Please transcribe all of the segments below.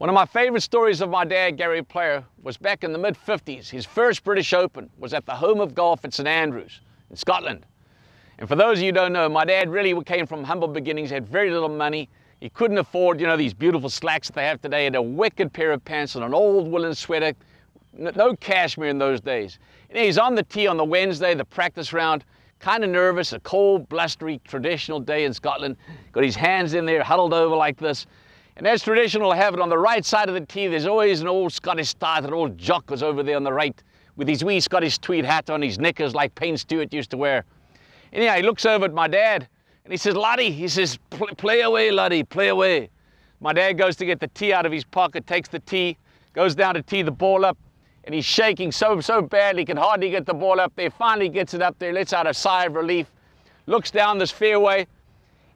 One of my favorite stories of my dad, Gary Player, was back in the mid-50s. His first British Open was at the Home of Golf at St Andrews in Scotland. And for those of you who don't know, my dad really came from humble beginnings, had very little money. He couldn't afford, these beautiful slacks that they have today, had a wicked pair of pants and an old woolen sweater, no cashmere in those days. And he's on the tee on the Wednesday, the practice round, kind of nervous, a cold, blustery, traditional day in Scotland. Got his hands in there, huddled over like this. And as traditional have it, on the right side of the tee, there's always an old Scottish star, that old jock was over there on the right, with his wee Scottish tweed hat on, his knickers like Payne Stewart used to wear. Anyhow, he looks over at my dad, and he says, "Laddie," he says, "play away, laddie, play away." My dad goes to get the tee out of his pocket, takes the tee, goes down to tee the ball up, and he's shaking so badly, he can hardly get the ball up there. Finally gets it up there, lets out a sigh of relief, looks down this fairway.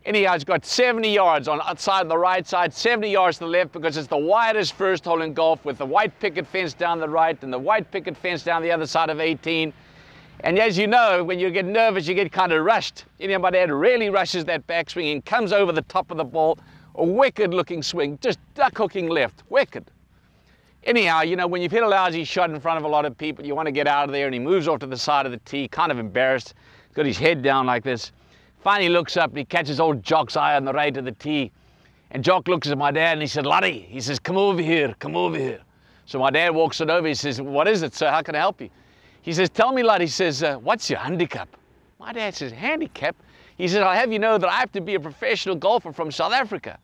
Anyhow, it's got 70 yards on outside the right side, 70 yards to the left, because it's the widest first hole in golf, with the white picket fence down the right and the white picket fence down the other side of 18. And as you know, when you get nervous, you get kind of rushed. My dad really rushes that backswing and comes over the top of the ball. A wicked looking swing, just duck hooking left, wicked. Anyhow, when you've hit a lousy shot in front of a lot of people, you want to get out of there, and he moves off to the side of the tee, kind of embarrassed, got his head down like this. Finally looks up and he catches old Jock's eye on the right of the tee. And Jock looks at my dad and he said, "Laddie," he says, "come over here, come over here." So my dad walks it over, he says, "What is it, sir? How can I help you?" He says, "Tell me, lad," he says, "what's your handicap?" My dad says, "Handicap?" He says, "I'll have you know that I have to be a professional golfer from South Africa."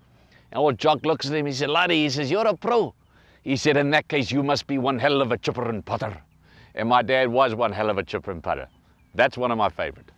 And old Jock looks at him, he said, "Laddie," he says, "you're a pro." He said, "In that case, you must be one hell of a chipper and putter." And my dad was one hell of a chipper and putter. That's one of my favorite.